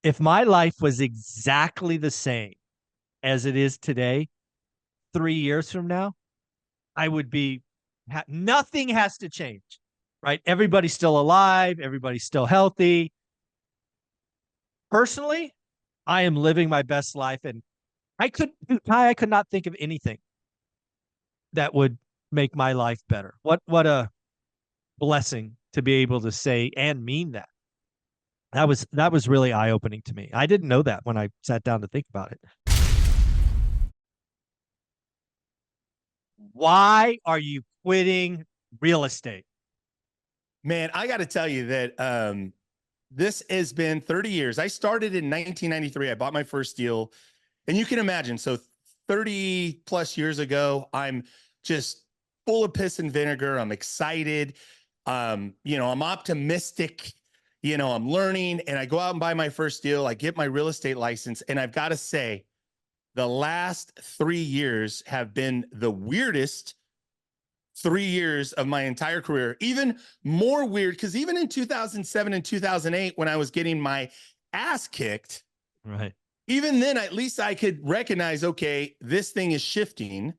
if my life was exactly the same as it is today, 3 years from now, I would be, nothing has to change, right? Everybody's still alive. Everybody's still healthy. Personally, I am living my best life. And I could not think of anything that would make my life better. What a blessing to be able to say and mean that. That was really eye opening to me. I didn't know that when I sat down to think about it. Why are you quitting real estate? Man, I got to tell you that this has been 30 years. I started in 1993. I bought my first deal. And you can imagine, so 30 plus years ago, I'm just full of piss and vinegar. I'm excited. I'm optimistic. I'm learning, and I go out and buy my first deal. I get my real estate license, and I've got to say, the last 3 years have been the weirdest 3 years of my entire career. Even more weird, because even in 2007 and 2008, when I was getting my ass kicked, right? Even then, at least I could recognize, okay, this thing is shifting.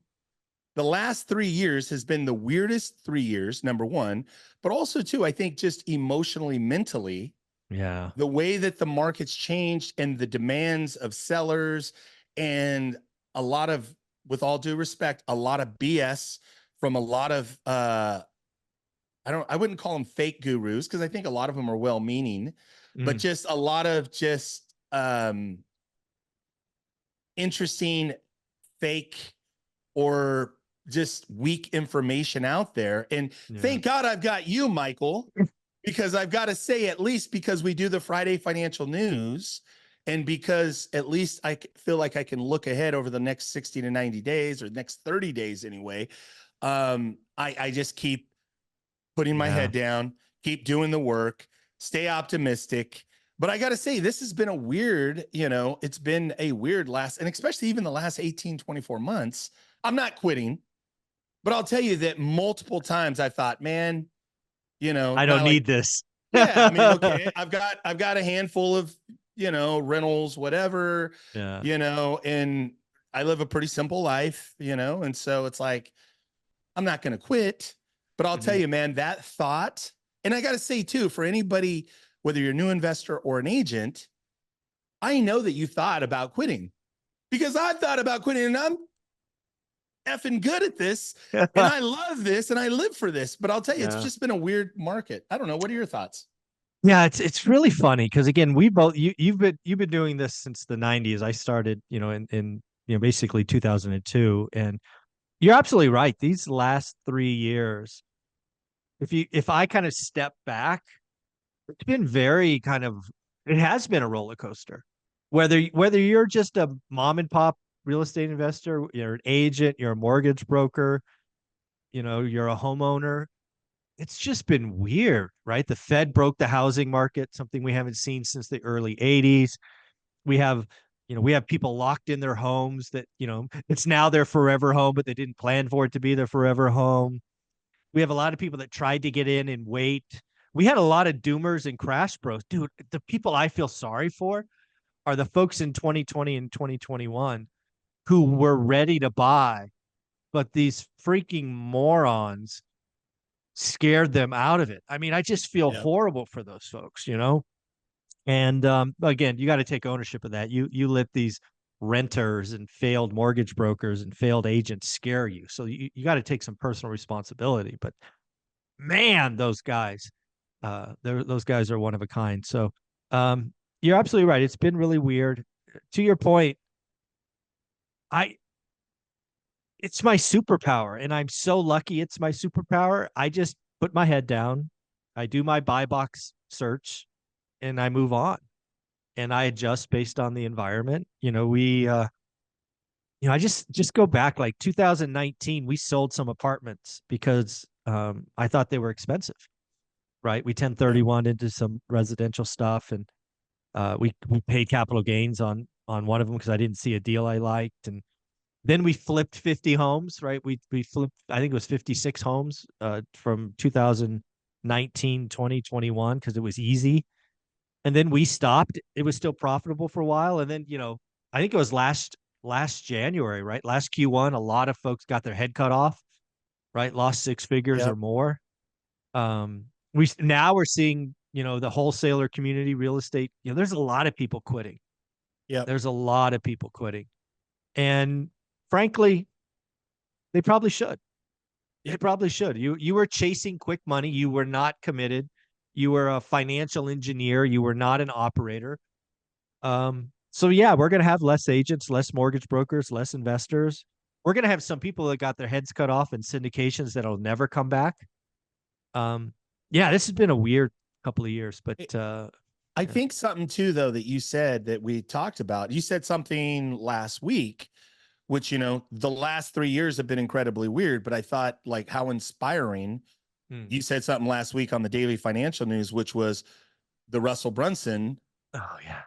The last 3 years has been the weirdest 3 years, number one, but also, too, I think just emotionally, mentally, Yeah. the way that the market's changed and the demands of sellers and a lot of, with all due respect, a lot of BS from a lot of, I wouldn't call them fake gurus, because I think a lot of them are well-meaning, but just a lot of just, interesting, fake, or just weak information out there. And thank God I've got you, Michael, because I've got to say, at least because we do the Friday financial news, and because at least I feel like I can look ahead over the next 60 to 90 days, or next 30 days anyway. I just keep putting my head down, keep doing the work, stay optimistic. But I got to say, this has been a weird, it's been a weird last, and especially even the last 18, 24 months. I'm not quitting, but I'll tell you that multiple times I thought, man, I don't need this. Yeah, I mean, okay, I've got a handful of, rentals, whatever, Yeah. And I live a pretty simple life, and so it's like, I'm not going to quit. But I'll tell you, man, that thought, and I got to say too, for anybody, whether you're a new investor or an agent, I know that you thought about quitting, because I thought about quitting, and I'm effing good at this, and I love this, and I live for this. But I'll tell you, it's just been a weird market. I don't know. What are your thoughts? Yeah, it's really funny because, again, we both, you've been doing this since the 90s. I started, in basically 2002, and you're absolutely right. These last 3 years, if I kind of step back, it's been very kind of, it has been a roller coaster. Whether you're just a mom and pop real estate investor, you're an agent, you're a mortgage broker, you're a homeowner, it's just been weird, right? The Fed broke the housing market, something we haven't seen since the early 80s. We have, we have people locked in their homes that, it's now their forever home, but they didn't plan for it to be their forever home. We have a lot of people that tried to get in and wait. We had a lot of doomers and crash bros. Dude, the people I feel sorry for are the folks in 2020 and 2021 who were ready to buy, but these freaking morons scared them out of it. I mean, I just feel horrible for those folks. And again, you got to take ownership of that. You let these renters and failed mortgage brokers and failed agents scare you. So you got to take some personal responsibility. But man, those guys, those guys are one of a kind. So you're absolutely right. It's been really weird. To your point, I it's my superpower, and I'm so lucky it's my superpower. I just put my head down, I do my buy box search, and I move on. And I adjust based on the environment. I just go back like 2019, we sold some apartments because I thought they were expensive, right? We 1031 into some residential stuff, and we paid capital gains on one of them because I didn't see a deal I liked. And then we flipped 50 homes, right? We flipped, I think it was 56 homes from 2019, 2021, because it was easy. and then we stopped. It was still profitable for a while, and then I think it was last January, right? Last Q1, a lot of folks got their head cut off, right? Lost six figures or Yep. more. We now we're seeing the wholesaler community, real estate. There's a lot of people quitting. Yep. There's a lot of people quitting, and frankly, they probably should. They Yep. probably should. You were chasing quick money. You were not committed. You were a financial engineer. You were not an operator. So yeah, we're gonna have less agents, less mortgage brokers, less investors. We're gonna have some people that got their heads cut off in syndications that'll never come back. Um, yeah, this has been a weird couple of years, but I yeah. think something too, though, that you said that we talked about. You said something last week, which, the last 3 years have been incredibly weird, but I thought like how inspiring. Hmm. You said something last week on the daily financial news, which was the Russell Brunson. Oh yeah.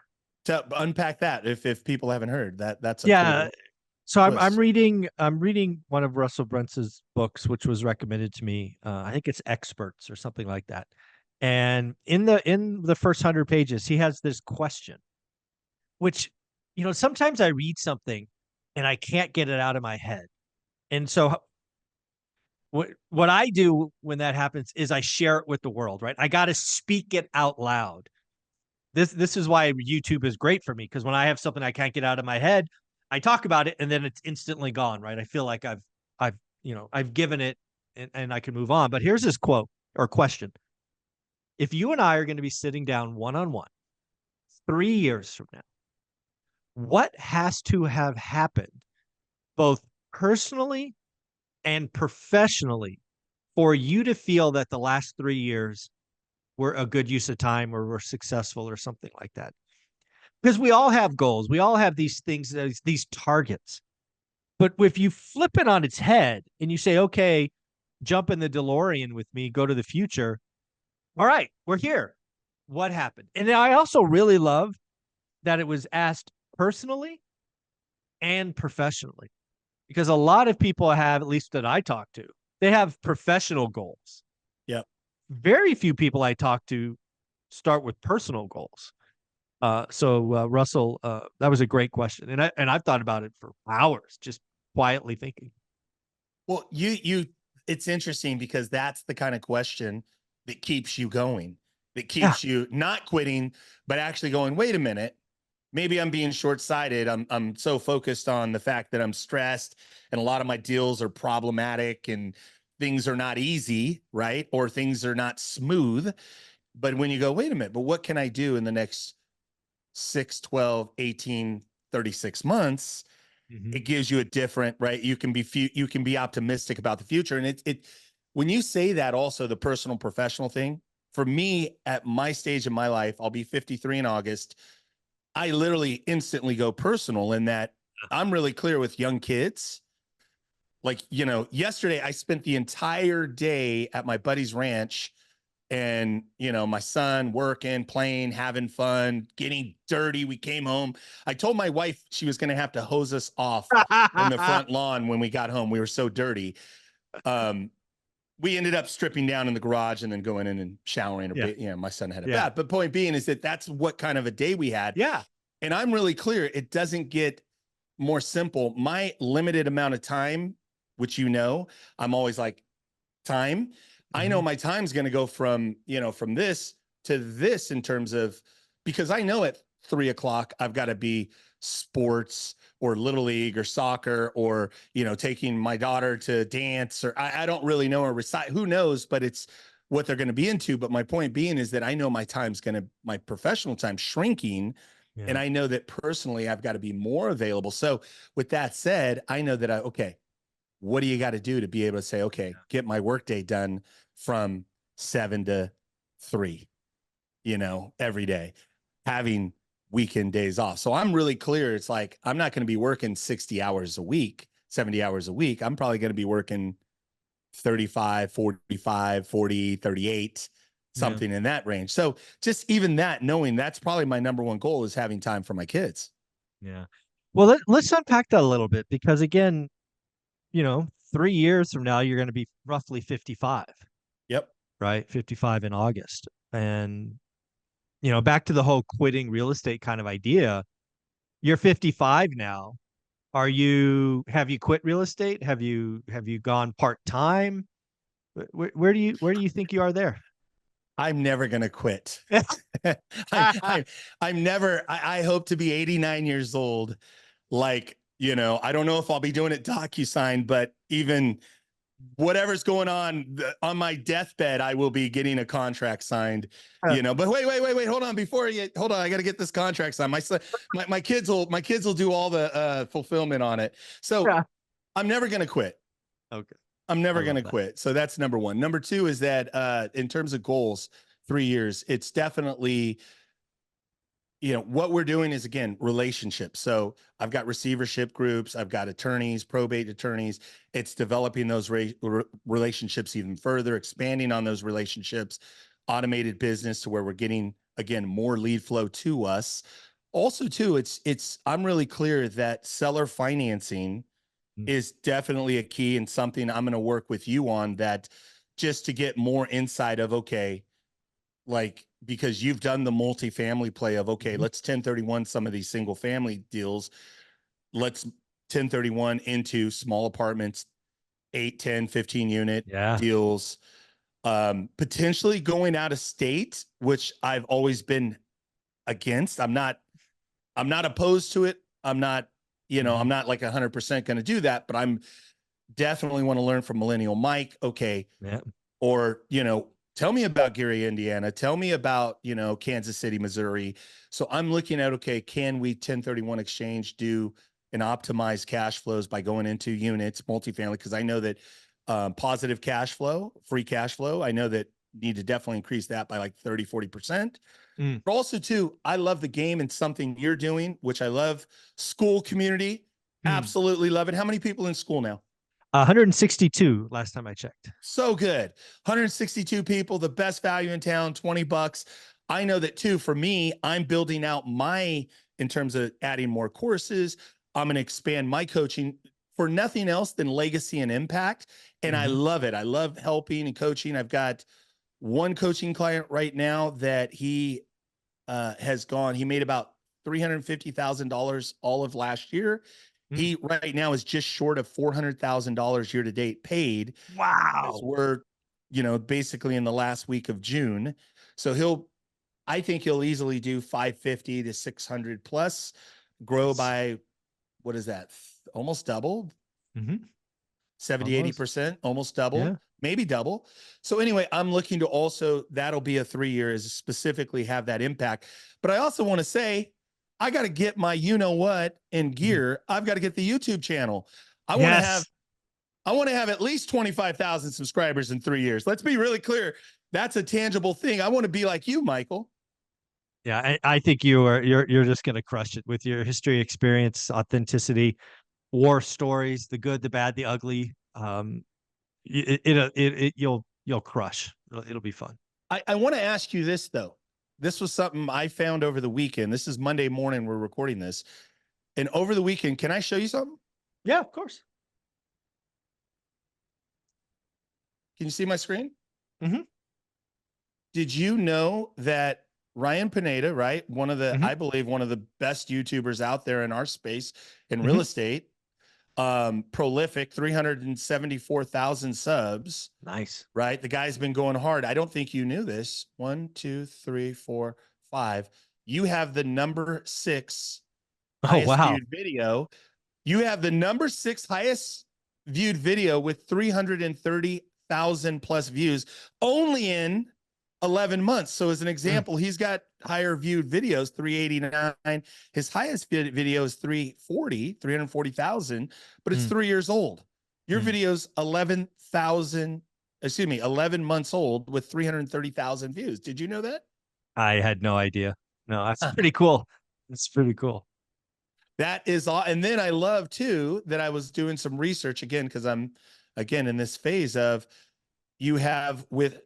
To unpack that, if people haven't heard that, that's a Yeah. cool So twist. I'm reading one of Russell Brunson's books, which was recommended to me. I think it's Experts or something like that. And in the first 100 pages, he has this question, which sometimes I read something and I can't get it out of my head. And so what I do when that happens is I share it with the world, right? I got to speak it out loud. This is why YouTube is great for me, because when I have something I can't get out of my head, I talk about it and then it's instantly gone, right? I feel like I've given it, and I can move on. But here's this quote or question. If you and I are going to be sitting down one on one 3 years from now, what has to have happened both personally and professionally for you to feel that the last 3 years were a good use of time or were successful or something like that? Because we all have goals. We all have these things, these targets. But if you flip it on its head and you say, okay, jump in the DeLorean with me, go to the future. All right, we're here. What happened? And I also really love that it was asked personally and professionally, because a lot of people have, at least that I talk to, they have professional goals. Yep. Very few people I talk to start with personal goals. So Russell, that was a great question, and I've thought about it for hours, just quietly thinking. Well, it's interesting because that's the kind of question that keeps you going, that Yeah, keeps you not quitting, but actually going, wait a minute, maybe I'm being short-sighted. I'm so focused on the fact that I'm stressed and a lot of my deals are problematic and things are not easy, right? Or things are not smooth. But when you go, wait a minute, but what can I do in the next 6, 12, 18, 36 months? mm-hmm. It gives you a different, right? You can be optimistic about the future. And it when you say that, also the personal professional thing, for me at my stage in my life, I'll be 53 in August. I literally instantly go personal in that I'm really clear with young kids. Like, yesterday I spent the entire day at my buddy's ranch, and my son working, playing, having fun, getting dirty. We came home. I told my wife she was going to have to hose us off in the front lawn when we got home. We were so dirty. um we ended up stripping down in the garage and then going in and showering. Yeah, My son had a yeah, bath. But point being is that that's what kind of a day we had. yeah. And I'm really clear, it doesn't get more simple. My limited amount of time, which I'm always like, time. I know Mm-hmm. my time's going to go from this to this in terms of, because I know at 3 o'clock, I've got to be sports or little league or soccer or, taking my daughter to dance, or I don't really know, or recite, who knows, but it's what they're going to be into. But my point being is that I know my professional time shrinking. And Yeah, I know that personally, I've got to be more available. So with that said, I know that okay, what do you got to do to be able to say, okay, get my workday done from 7 to 3, every day, having weekend days off. So I'm really clear. It's like, I'm not going to be working 60 hours a week, 70 hours a week. I'm probably going to be working 35, 45, 40, 38, yeah, something in that range. So just even that, knowing that's probably my number one goal is having time for my kids. yeah. Well, let's unpack that a little bit, because again, 3 years from now, you're going to be roughly 55, Yep. right? 55 in August. And back to the whole quitting real estate kind of idea. You're 55 now. Have you quit real estate? Have you gone part-time? Where do you think you are there? I'm never going to quit. I'm, I'm, I'm never, I hope to be 89 years old. Like, I don't know if I'll be doing it DocuSign, but even whatever's going on my deathbed, I will be getting a contract signed, but wait, hold on. Hold on. I got to get this contract signed. My son, my kids will do all the fulfillment on it. So Yeah. I'm never going to quit. Okay. I'm I never going love to that. quit. So that's number one. Number two is that in terms of goals, 3 years, it's definitely, what we're doing is, again, relationships. So I've got receivership groups, I've got attorneys, probate attorneys. It's developing those relationships even further, expanding on those relationships, automated business to where we're getting, again, more lead flow to us. Also, too, I'm really clear that seller financing Mm. is definitely a key and something I'm going to work with you on, that just to get more insight of, okay, like, because you've done the multifamily play of, okay, Mhm. let's 1031 some of these single family deals. Let's 1031 into small apartments, 8, 10, 15 unit Yeah. deals. Potentially going out of state, which I've always been against. I'm not opposed to it. I'm Mhm. not like 100% going to do that, but I'm definitely want to learn from Millennial Mike. Okay. Yeah. Or, tell me about Gary, Indiana. Tell me about, Kansas City, Missouri. So I'm looking at, okay, can we 1031 exchange do and optimize cash flows by going into units, multifamily? Because I know that positive cash flow, free cash flow, I know that need to definitely increase that by like 30, 40%. Mm. But also, too, I love the game and something you're doing, which I love. School community. Mm. Absolutely love it. How many people in school now? 162 last time I checked. So good. 162 people, the best value in town, $20. I know that too. For me, I'm building out in terms of adding more courses. I'm going to expand my coaching for nothing else than legacy and impact. And I Mhm. love it. I love helping and coaching. I've got one coaching client right now that he made about $350,000 all of last year. Mm. He right now is just short of $400,000 year to date paid, as Wow. we're, basically in the last week of June. So I think he'll easily do 550 to 600 plus, grow Nice. by, what is that? Almost double, Mhm. 70, Almost. 80%, almost Yeah. double, maybe double. So anyway, I'm looking to also, that'll be a 3 year, is specifically have that impact. But I also want to say, I got to get my, what in Mhm. gear. I've got to get the YouTube channel. I want to have Yes. I want to have at least 25,000 subscribers in 3 years. Let's be really clear. That's a tangible thing. I want to be like you, Michael. Yeah, I think you're just gonna crush it with your history, experience, authenticity, war stories, the good, the bad, the ugly. You'll crush. It'll be fun. I want to ask you this, though. This was something I found over the weekend. This is Monday morning. We're recording this. And over the weekend, can I show you something? Yeah, of course. Can you see my screen? Hmm. Did you know that Ryan Pineda, right? Hmm. I believe, one of the best YouTubers out there in our space in real Hmm. estate, prolific, 374,000 subs, Nice. right? The guy's been going hard. I don't think you knew this. 1, 2, 3, 4, 5. You have the number 6 Oh highest wow. viewed video. You have the number 6 highest viewed video with 330,000 plus views only in 11 months. So as an Mm. example, he's got higher viewed videos, 389. His highest video is 340,000, but it's Mm. 3 years old. Your Mm. video's 11 months old with 330,000 views. Did you know that? I had no idea. No, that's pretty cool. That's pretty cool. That is all. And then I love too that I was doing some research again, because I'm again in this phase of, you have with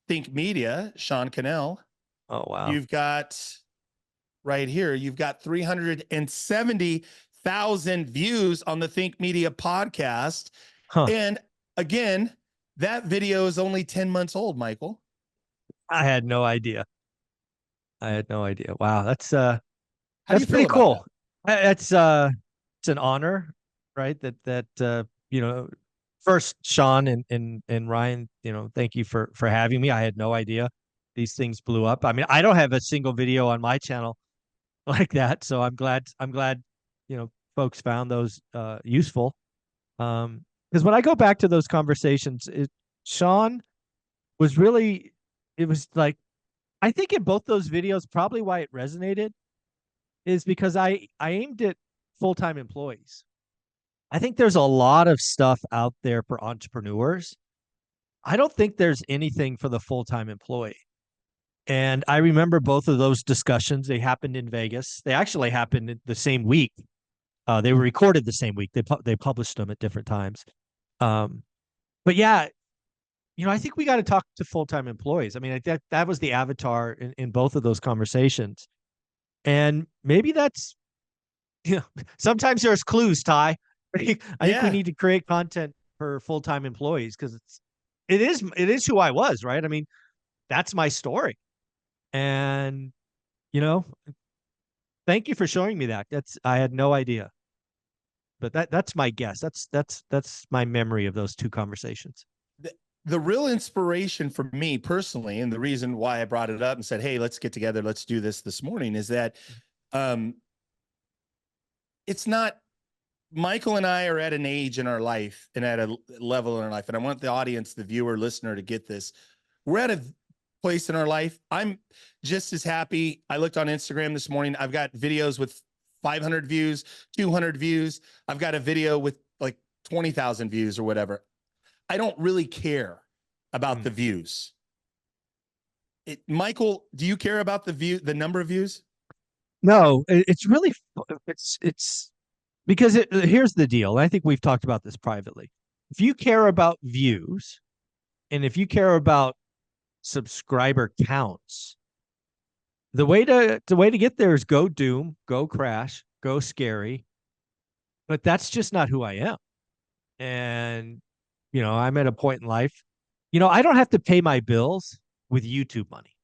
Think Media, Sean Cannell, Oh wow. you've got right here, you've got 370,000 views on the Think Media podcast. Huh. And again, that video is only 10 months old, Michael. I had no idea. I had no idea. Wow, How do that's you feel pretty about that? cool. It's an honor, right? That you know, first Sean and Ryan, thank you for having me. I had no idea these things blew up. I mean, I don't have a single video on my channel like that, so I'm glad folks found those useful. Because when I go back to those conversations, Sean was really, it was like, I think in both those videos, probably why it resonated is because I aimed at full-time employees. I think there's a lot of stuff out there for entrepreneurs. I don't think there's anything for the full-time employee. And I remember both of those discussions. They happened in Vegas. They actually happened the same week. They were recorded the same week. They published them at different times. Um, but yeah, I think we got to talk to full-time employees. I mean, that was the avatar in both of those conversations. And maybe that's, sometimes there's clues, Ty. I think we Yeah. need to create content for full-time employees because it is who I was, right? I mean, that's my story. And, you know, thank you for showing me that. I had no idea. But that's my guess. That's my memory of those two conversations. The real inspiration for me personally, and the reason why I brought it up and said, "Hey, let's get together, let's do this morning," is that um, it's not. Michael and I are at an age in our life and at a level in our life, and I want the audience, the viewer, listener, to get this. We're at a place in our life. I'm just as happy. I looked on Instagram this morning. I've got videos with 500 views, 200 views. I've got a video with like 20,000 views or whatever. I don't really care about the Mm. views. Michael, do you care about the number of views? No, it's really it's because here's the deal. I think we've talked about this privately. If you care about views and if you care about subscriber counts, the way to get there is go doom, go crash, go scary. But that's just not who I am. And I'm at a point in life. I don't have to pay my bills with YouTube money,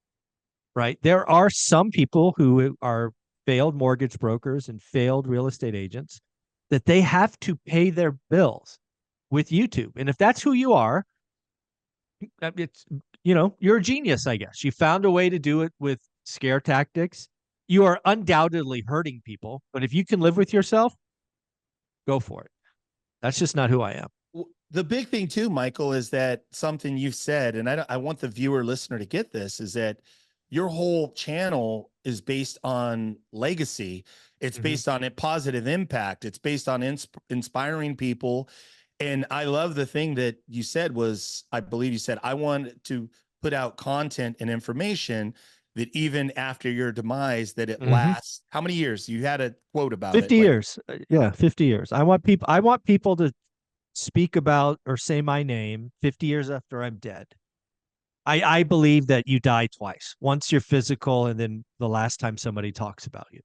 right? There are some people who are failed mortgage brokers and failed real estate agents that they have to pay their bills with YouTube. And if that's who you are, it's you're a genius, I guess. You found a way to do it with scare tactics. You are undoubtedly hurting people, but if you can live with yourself, go for it. That's just not who I am. The big thing too, Michael, is that something you've said, and I want the viewer listener to get this, is that your whole channel is based on legacy. It's Mm-hmm. based on a positive impact. It's based on inspiring people. And I love the thing that you said was, I believe you said, I want to put out content and information that even after your demise, that it Mm-hmm. lasts. How many years? You had a quote about it. 50 Like, years. Yeah, 50 years. I want people to speak about or say my name 50 years after I'm dead. I believe that you die twice. Once you're physical and then the last time somebody talks about you.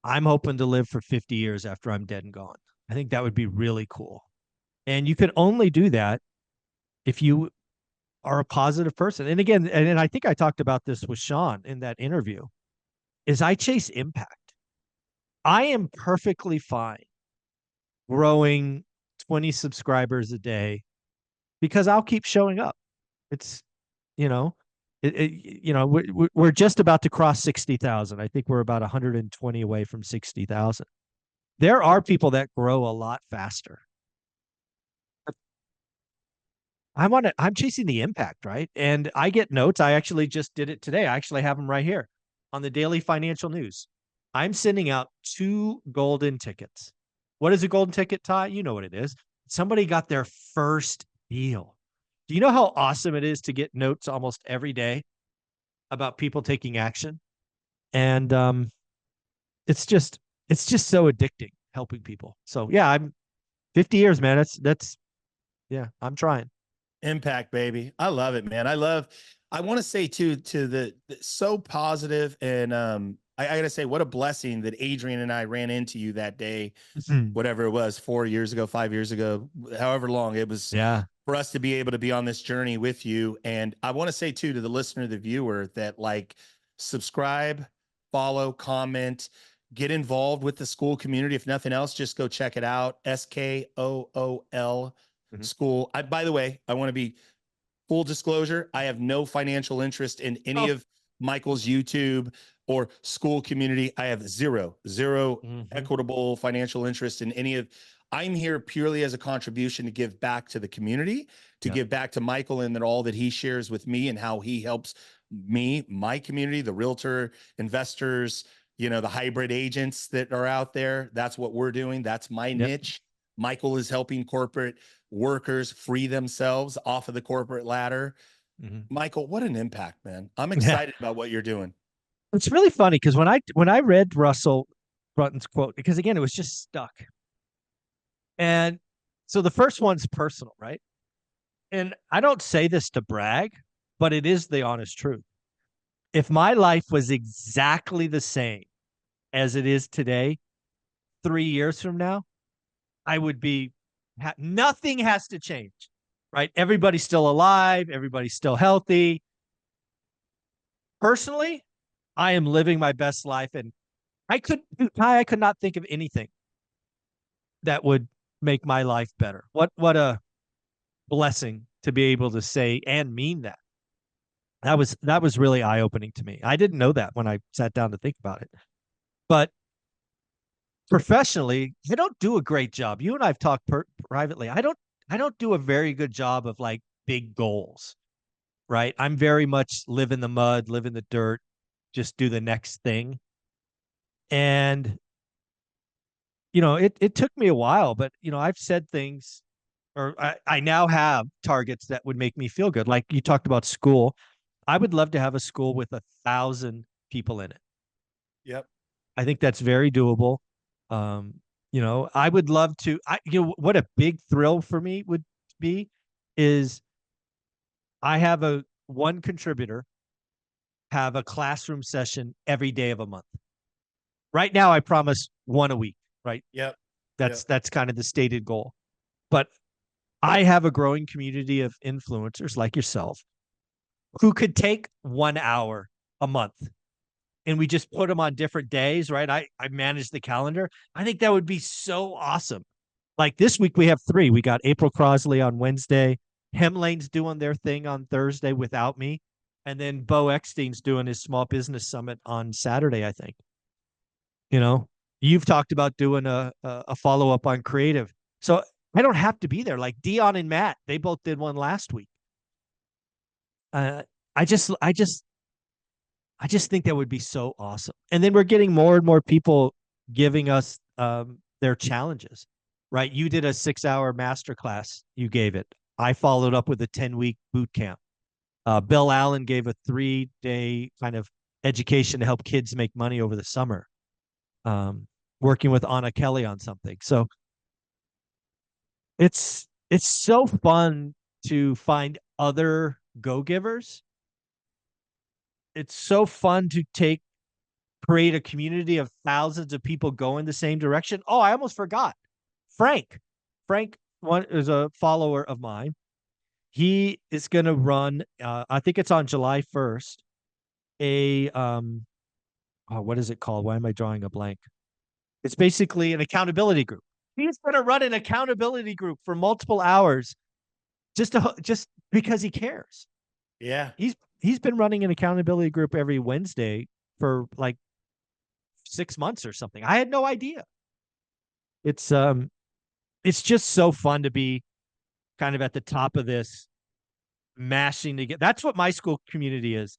I'm hoping to live for 50 years after I'm dead and gone. I think that would be really cool. And you can only do that if you are a positive person. And again, and I think I talked about this with Sean in that interview, is I chase impact. I am perfectly fine growing 20 subscribers a day because I'll keep showing up. It's, you know, we're just about to cross 60,000. I think we're about 120 away from 60,000. There are people that grow a lot faster. I'm chasing the impact, right? And I get notes. I actually just did it today. I actually have them right here on the daily financial news. I'm sending out 2 golden tickets. What is a golden ticket, Ty? You know what it is. Somebody got their first deal. Do you know how awesome it is to get notes almost every day about people taking action? And it's just so addicting helping people. So yeah, I'm 50 years, man. That's yeah, I'm trying. impact, baby. I love it, man. I want to say too, to the so positive, and I gotta say, what a blessing that Adrian and I ran into you that day, whatever it was, 4 years ago, 5 years ago, however long it was, Yeah. for us to be able to be on this journey with you. And I want to say too, to the listener, the viewer, that like subscribe, follow, comment, get involved with the school community. If nothing else, just go check it out. SKOOL Mhm. school. By the way, I want to be full disclosure. I have no financial interest in any Oh. of Michael's YouTube or school community. I have zero Mhm. equitable financial interest in any of. I'm here purely as a contribution to give back to the community, to Yeah. give back to Michael and then all that he shares with me and how he helps me, my community, the realtor, investors, the hybrid agents that are out there. That's what we're doing. That's my Yep. niche. Michael is helping corporate workers free themselves off of the corporate ladder. Mhm. Michael, what an impact, man. I'm Yeah. excited about what you're doing. It's really funny because when I read Russell Brunton's quote, because again, it was just stuck. And so the first one's personal, right? And I don't say this to brag, but it is the honest truth. If my life was exactly the same as it is today, 3 years from now, I would be, nothing has to change, right? Everybody's still alive, everybody's still healthy. Personally, I am living my best life, and I could not think of anything that would make my life better. What a blessing to be able to say and mean that. That was really eye opening to me. I didn't know that when I sat down to think about it. But professionally, I don't do a great job. You and I've talked privately. I don't do a very good job of like big goals, right? I'm very much live in the mud, live in the dirt, just do the next thing. And it took me a while, but I've said things, or I now have targets that would make me feel good. Like you talked about school. I would love to have a school with 1,000 people in it. Yep. I think that's very doable. I would love to. What a big thrill for me would be is I have a one contributor have a classroom session every day of a month. Right now, I promise one a week. Right, Yep. that's Yep. that's kind of the stated goal. But I have a growing community of influencers like yourself who could take 1 hour a month and we just put them on different days, right? I manage the calendar. I think that would be so awesome. Like this week we have three. We got April Crosley on Wednesday. Hemlane's doing their thing on Thursday without me. And then Bo Eckstein's doing his small business summit on Saturday, I think. You know, you've talked about doing a follow up on creative. So I don't have to be there. Like Dion and Matt, they both did one last week. Uh, I just, I just, I just think that would be so awesome. And then we're getting more and more people giving us their challenges, right? You did a 6 hour masterclass, you gave it. I followed up with a 10-week boot camp. Bill Allen gave a 3-day kind of education to help kids make money over the summer, um, working with Anna Kelly on something. So it's so fun to find other go givers. It's so fun to create a community of thousands of people going the same direction. Oh, I almost forgot. Frank. Frank one is a follower of mine. He is going to run. I think it's on July 1st. A what is it called? Why am I drawing a blank? It's basically an accountability group. He's going to run an accountability group for multiple hours just because he cares. Yeah. He's been running an accountability group every Wednesday for like 6 months or something. I had no idea. It's it's just so fun to be kind of at the top of this, mashing together. That's what my school community is.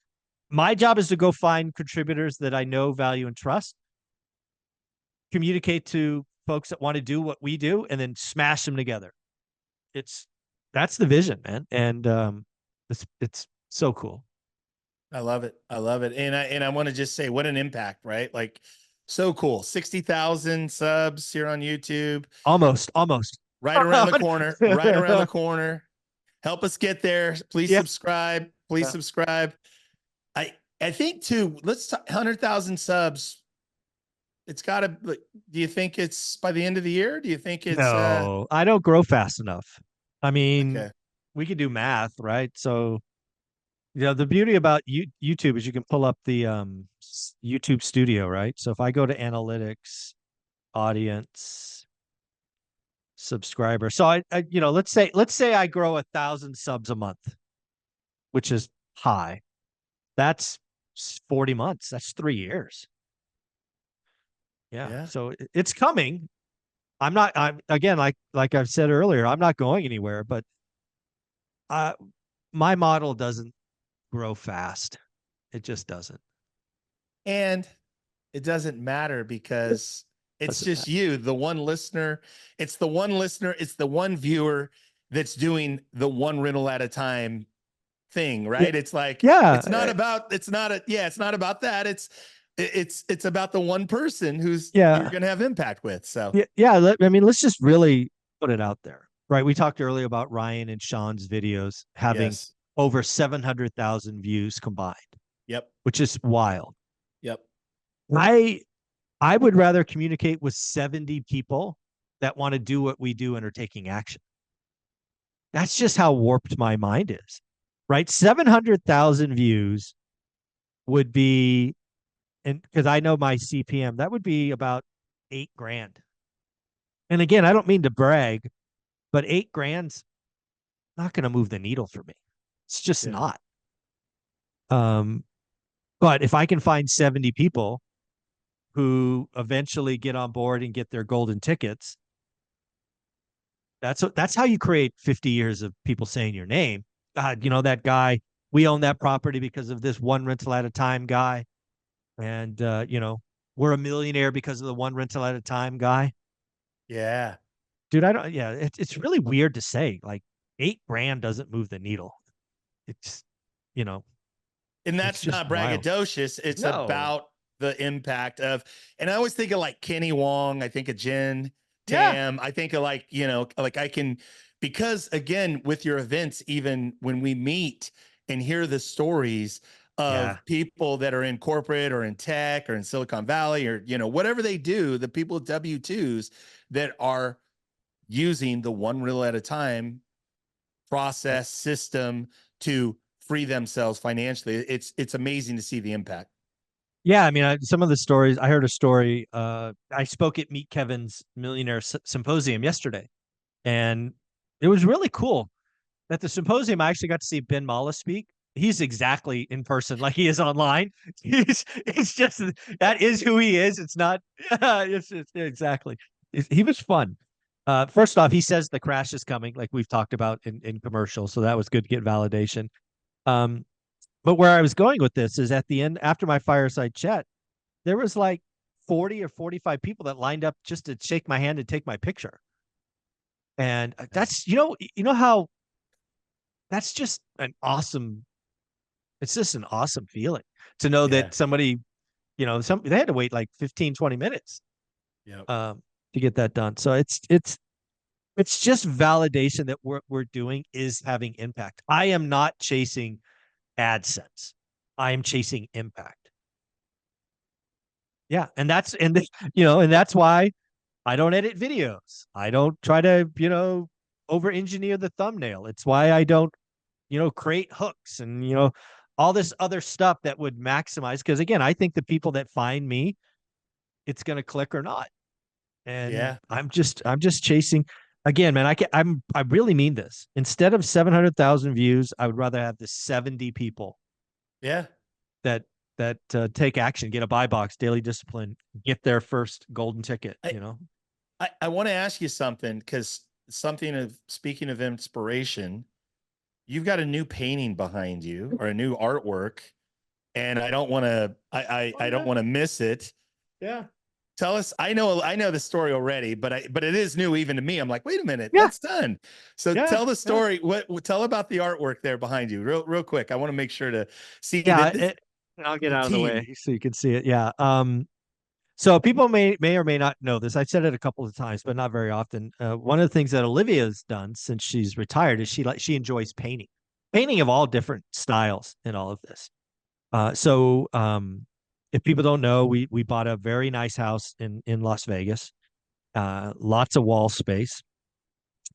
My job is to go find contributors that I know, value, and trust, communicate to folks that want to do what we do, and then smash them together. It's That's the vision, man. And it's so cool. I love it. I love it. And I want to just say what an impact, right? Like so cool. 60,000 subs here on YouTube. Almost. Right around the corner. Right around the corner. Help us get there. Please Yeah. subscribe. Please subscribe. I think too, let's talk 100,000 subs. It's got to, do you think it's by the end of the year? Do you think it's No, I don't grow fast enough. I mean, okay. we could do math, right? So The beauty about YouTube is you can pull up the YouTube Studio, right? So if I go to analytics, audience, subscriber. So let's say I grow 1,000 subs a month, which is high. That's 40 months. That's 3 years. Yeah. Yeah. So it's coming. I'm again, like I've said earlier, I'm not going anywhere, but uh, my model doesn't grow fast. It just doesn't. And it doesn't matter because it's Doesn't just matter. you, the one listener. It's the one listener, it's the one viewer that's doing the one rental at a time thing, Yeah. right? It's like Yeah. it's not about it's not a yeah, it's not about that. It's about the one person who's you're Yeah. going to have impact with. So, Yeah. Yeah. I mean, let's just really put it out there, right? We talked earlier about Ryan and Sean's videos having yes. over 700,000 views combined, Yep. which is wild. Yep. I I would rather communicate with 70 people that want to do what we do and are taking action. That's just how warped my mind is, right? 700,000 views would be, and because I know my CPM, that would be about 8 grand. And again, I don't mean to brag, but 8 grand's not going to move the needle for me. It's just Yeah. not. Um, but if I can find 70 people who eventually get on board and get their golden tickets, that's how you create 50 years of people saying your name. God, that guy, we own that property because of this one rental at a time guy. And we're a millionaire because of the one rental at a time guy. Yeah. Dude, I don't yeah, it's really weird to say. Like 8 grand doesn't move the needle. It's you know, And it's that's just not wild. braggadocious. It's No. about the impact of, and I always think of like Kenny Wong. I think of Jen Yeah. Tam. I think of like, like I can, because again, with your events, even when we meet and hear the stories of Yeah. people that are in corporate or in tech or in Silicon Valley or, whatever they do, the people with W-2s that are using the one reel at a time Yep. process system to free themselves financially. It's amazing to see the impact. Yeah, I mean, some of the stories, I heard a story. I spoke at Meet Kevin's Millionaire Symposium yesterday, and it was really cool. At the symposium, I actually got to see Ben Mala speak. He's exactly in person like he is online. It's just that is who he is. It's not. It's exactly. He was fun. First off, he says the crash is coming, like we've talked about in commercials. So that was good to get validation. Um, but where I was going with this is at the end, after my fireside chat, there was like 40 or 45 people that lined up just to shake my hand and take my picture. And Yeah. that's, how that's just an awesome, it's just an awesome feeling to know Yeah. that somebody, they had to wait like 15, 20 minutes Yep. um, to get that done. So it's just validation that we're doing is having impact. I am not chasing AdSense. I am chasing impact. Yeah. And that's why I don't edit videos. I don't try to, over engineer the thumbnail. It's why I don't, create hooks and, all this other stuff that would maximize. Because again, I think the people that find me, it's going to click or not. And Yeah. I'm just chasing again, man. I really mean this. Instead of 700,000 views, I would rather have the 70 people Yeah. that take action, get a buy box, daily discipline, get their first golden ticket, I, I want to ask you something because something of speaking of inspiration, you've got a new painting behind you or a new artwork, and I don't want to Oh I don't yeah. want to miss it. Yeah. Tell us. I know the story already, but it is new even to me. I'm like, wait a minute, Yeah. that's done. So Yeah. tell the Yeah. story. Tell about the artwork there behind you, real quick. I want to make sure to see Yeah. that this I'll get the out of the team. way so you can see it. Yeah. So people may or may not know this. I've said it a couple of times, but not very often. One of the things that Olivia's done since she's retired is she enjoys painting of all different styles in all of this. So if people don't know, we bought a very nice house in Las Vegas, lots of wall space,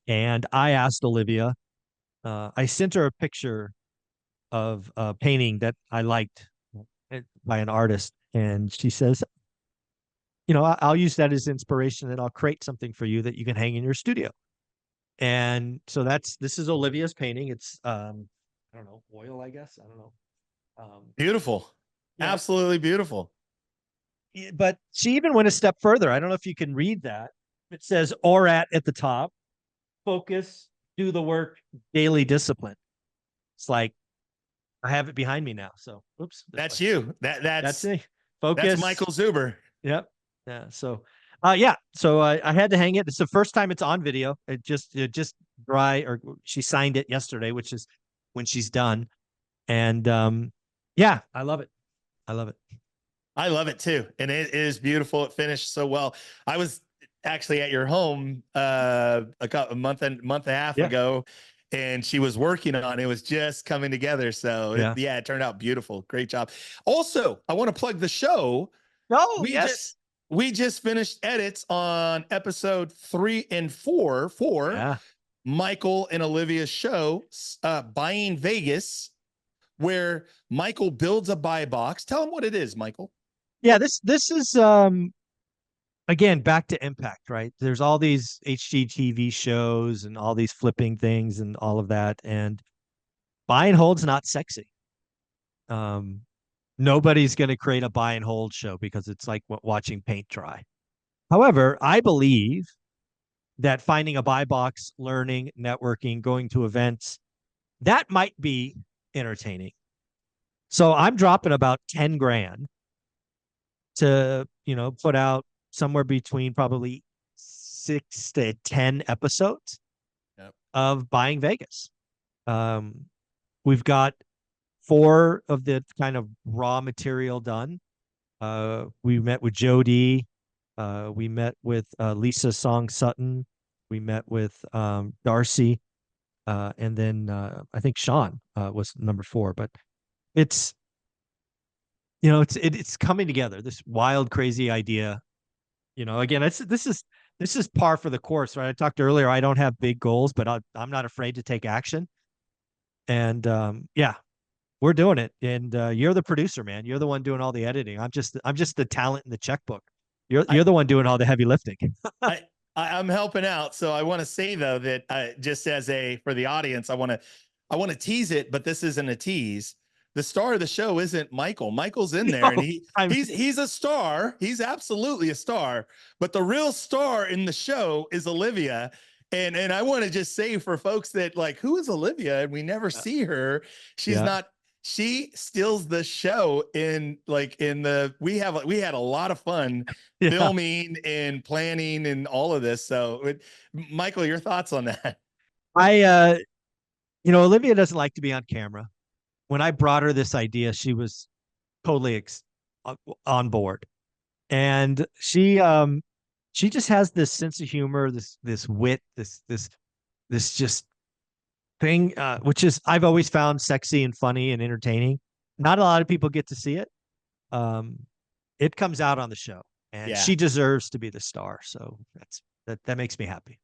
and I asked Olivia. I sent her a picture of a painting that I liked by an artist, and she says, I'll use that as inspiration, and I'll create something for you that you can hang in your studio. And so this is Olivia's painting. It's I don't know, oil, I guess. I don't know. Beautiful. You know, Absolutely beautiful. but she even went a step further. I don't know if you can read that. It says ORaaT at the top, focus, do the work, daily discipline. It's like I have it behind me now. So oops, this way. That's you. That's me. That's Focus. Michael Zuber. Yep. Yeah. So yeah. So I had to hang it. It's the first time it's on video. It just dry, or she signed it yesterday, which is when she's done. And yeah, I love it. I love it. I love it too. And it is beautiful. It finished so well. I was actually at your home a month and a half Yeah. ago, and she was working on it. It was just coming together. So Yeah. yeah, it turned out beautiful. Great job. Also, I want to plug the show. Oh, We yes. just we just finished edits on episode 3 and 4 for Yeah. Michael and Olivia's show, Buying Vegas, where Michael builds a buy box. Tell them what it is, Michael. Yeah, this is again back to impact, right? There's all these HGTV shows and all these flipping things and all of that, and buy and hold's not sexy. Um Nobody's going to create a buy and hold show because it's like watching paint dry. However, I believe that finding a buy box, learning, networking, going to events, that might be entertaining. So I'm dropping about 10 grand to, put out somewhere between probably 6 to 10 episodes Yep. of Buying Vegas. We've got 4 of the kind of raw material done. We met with Jody. We met with Lisa Song Sutton. We met with Darcy. And then I think Sean was number 4. But it's, it's coming together. This wild, crazy idea. Again, this is par for the course, right? I talked earlier. I don't have big goals, but I'm not afraid to take action. And yeah, we're doing it. And you're the producer, man. You're the one doing all the editing. I'm just the talent in the checkbook. You're the one doing all the heavy lifting. I, I'm helping out. So I want to say though that just as for the audience, I want to tease it, but this isn't a tease. The star of the show isn't Michael. Michael's in there, and No, he's a star. He's absolutely a star. But the real star in the show is Olivia. And I want to just say for folks that like, who is Olivia? And we never see her. She's yeah, not. She steals the show we had a lot of fun yeah. filming and planning and all of this. So, Michael, your thoughts on that? I Olivia doesn't like to be on camera. When I brought her this idea, she was totally on board, and she just has this sense of humor, this wit, this just thing, which is I've always found sexy and funny and entertaining. Not a lot of people get to see it. Um, it comes out on the show, and Yeah, she deserves to be the star. So that makes me happy.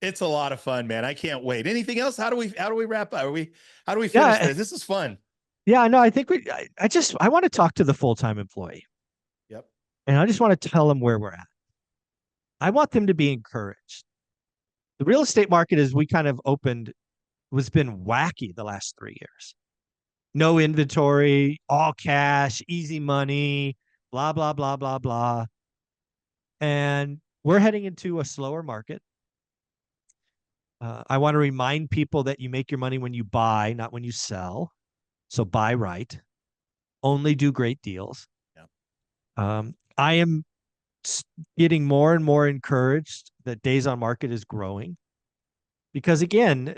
it's a lot of fun, man. I can't wait. Anything else? How do we wrap up? How do we finish Yeah, this? This is fun. yeah. No, I think I want to talk to the full time employee, Yep. and I just want to tell them where we're at. I want them to be encouraged. The real estate market, as we kind of opened, was been wacky the last 3 years. No inventory, all cash, easy money, blah, blah, blah, blah, blah. And we're heading into a slower market. I want to remind people that you make your money when you buy, not when you sell. So buy right. Only do great deals. Yep. I am getting more and more encouraged that days on market is growing because, again,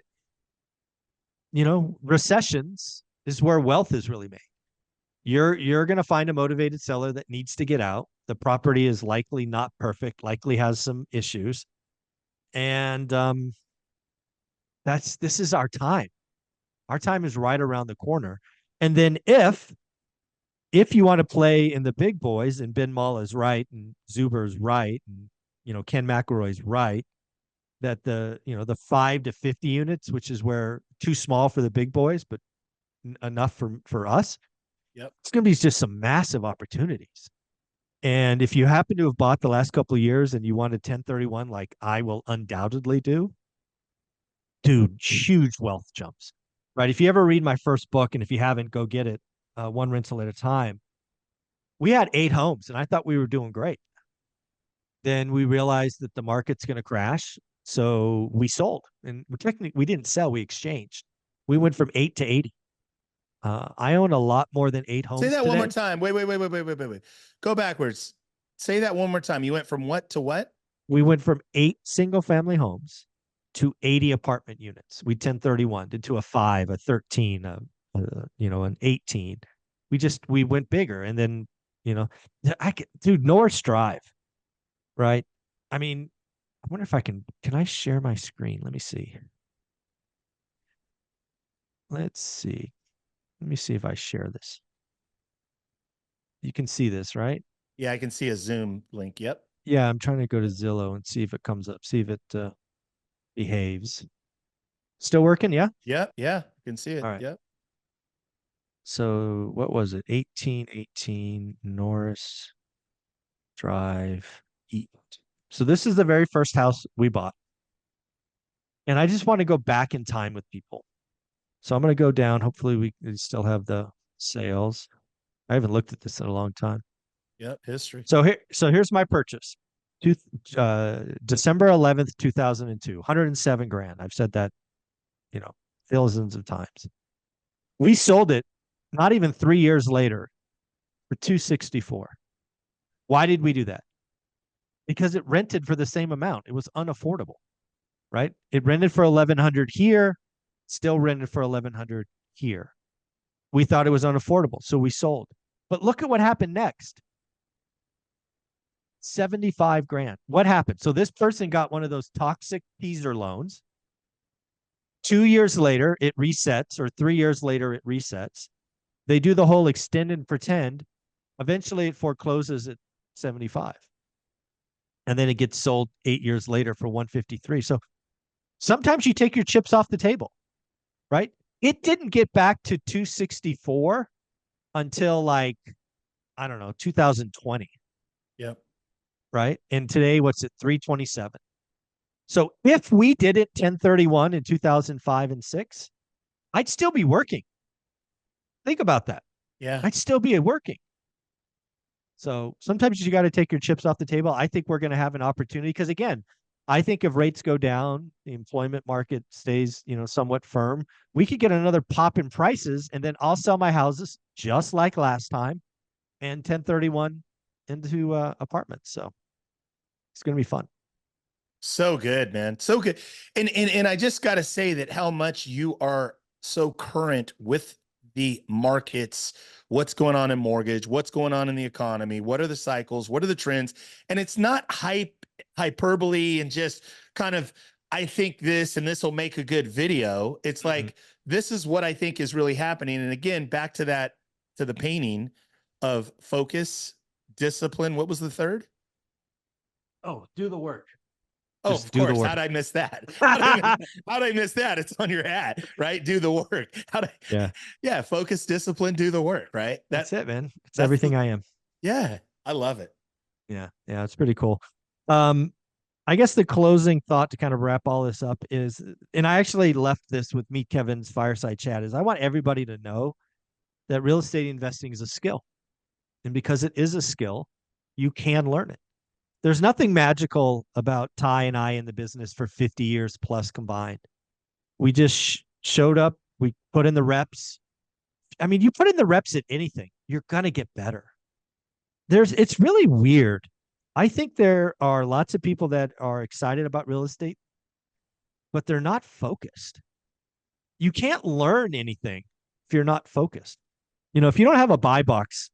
recessions is where wealth is really made. You're going to find a motivated seller that needs to get out. The property is likely not perfect, likely has some issues, and this is our time. Our time is right around the corner. And then if you want to play in the big boys, and Ben Mall is right, and Zuber's right, and Ken McElroy's right, that the 5 to 50 units, which is where too small for the big boys, but enough for us, Yep. it's going to be just some massive opportunities. And if you happen to have bought the last couple of years and you want a 1031, like I will undoubtedly do, dude, huge wealth jumps, right? If you ever read my first book, and if you haven't, go get it, One Rental at a Time. We had 8 homes, and I thought we were doing great. Then we realized that the market's going to crash, so we sold, and we didn't sell, we exchanged. We went from 8 to 80. I own a lot more than 8 homes Say that one more today. time. Wait. Go backwards. Say that one more time. You went from what to what? We went from 8 single-family homes to 80 apartment units. We 1031 into a 5, a 13, an 18. We went bigger, and then you know, dude, Norris Drive, right? I mean, I wonder if I can I share my screen? Let me see. Let's see. Let me see if I share this. You can see this, right? Yeah, I can see a Zoom link. Yep. Yeah, I'm trying to go to Zillow and see if it comes up, see if it behaves. Still working? Yeah. Yep. Yeah. I can see All it. right. Yep. So what was it? 1818 Norris Drive East. So this is the very first house we bought. And I just want to go back in time with people. So I'm going to go down. Hopefully we still have the sales. I haven't looked at this in a long time. Yep. History. So here's my purchase. December 11th, 2002, 107 grand. I've said that, thousands of times. We sold it not even 3 years later for 264. Why did we do that? Because it rented for the same amount. It was unaffordable, right? It rented for 1100 here, still rented for 1100 here. We thought it was unaffordable, so we sold. But look at what happened next. 75 grand. What happened? So this person got one of those toxic teaser loans. 2 years later, it resets, or 3 years later, it resets. They do the whole extend and pretend. Eventually, it forecloses at 75. And then it gets sold 8 years later for 153. So sometimes you take your chips off the table, right? It didn't get back to 264 until like, I don't know, 2020. Yep. Right? And today, what's it? 327. So if we did it 1031 in 2005 and 6, I'd still be working. Think about that. Yeah. I'd still be working. So sometimes you got to take your chips off the table. I think we're going to have an opportunity because, again, I think if rates go down, the employment market stays, somewhat firm, we could get another pop in prices, and then I'll sell my houses just like last time and 1031 into apartments. So it's going to be fun. So good, man. So good. And I just got to say that how much you are so current with the markets, what's going on in mortgage, what's going on in the economy, what are the cycles, what are the trends? And it's not hyperbole and just kind of, I think this and this will make a good video. It's like, this is what I think is really happening. And again, back to the painting of focus, discipline. What was the third? Oh, do the work. Oh, Just of do the course. work. How'd I miss that? How'd I miss that? It's on your hat, right? Do the work. Yeah. Yeah. Focus, discipline, do the work, right? That's it, man. It's That's everything I am. yeah. I love it. Yeah. Yeah. It's pretty cool. I guess the closing thought to kind of wrap all this up is, and I actually left this with Meet Kevin's fireside chat, is I want everybody to know that real estate investing is a skill. And because it is a skill, you can learn it. There's nothing magical about Ty and I in the business for 50 years plus combined. We just showed up, we put in the reps. I mean, you put in the reps at anything, you're going to get better. It's really weird. I think there are lots of people that are excited about real estate, but they're not focused. You can't learn anything if you're not focused. If you don't have a buy box,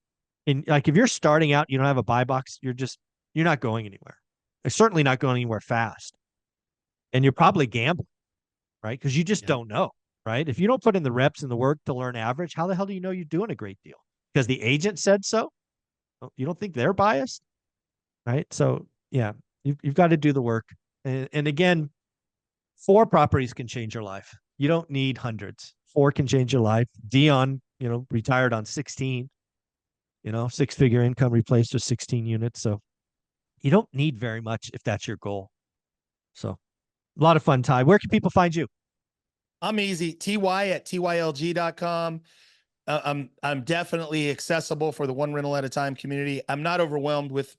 and like if you're starting out, you don't have a buy box, you're not going anywhere. You're certainly not going anywhere fast. And you're probably gambling, right? Because you just don't know, right? If you don't put in the reps and the work to learn average, how the hell do you know you're doing a great deal? Because the agent said so? You don't think they're biased? Right? So yeah, you've got to do the work. And again, 4 properties can change your life. You don't need hundreds. 4 can change your life. Dion, retired on 16, 6-figure income replaced with 16 units. So you don't need very much if that's your goal. So a lot of fun, Ty. Where can people find you? I'm easy. ty@tylg.com. I'm definitely accessible for the one rental at a time community. I'm not overwhelmed with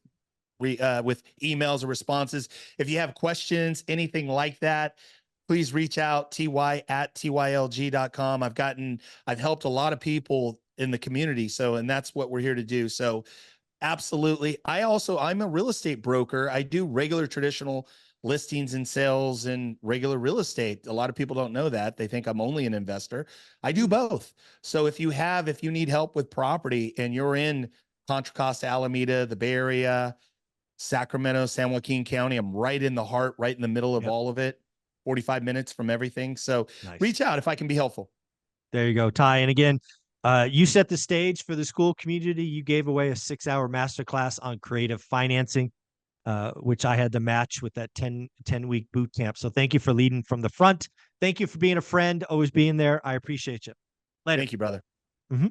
emails or responses. If you have questions, anything like that, please reach out, ty@tylg.com. I've helped a lot of people in the community. And that's what we're here to do. So absolutely. I'm a real estate broker. I do regular traditional listings and sales and regular real estate. A lot of people don't know that. They think I'm only an investor. I do both. So if you need help with property and you're in Contra Costa, Alameda, the Bay Area, Sacramento, San Joaquin County, I'm right in the heart, right in the middle of all of it, 45 minutes from everything. So reach out if I can be helpful. There you go, Ty. And again, you set the stage for the school community. You gave away a 6-hour masterclass on creative financing, which I had to match with that 10-week boot camp. So thank you for leading from the front. Thank you for being a friend, always being there. I appreciate you. Later. Thank you, brother. Mm-hmm.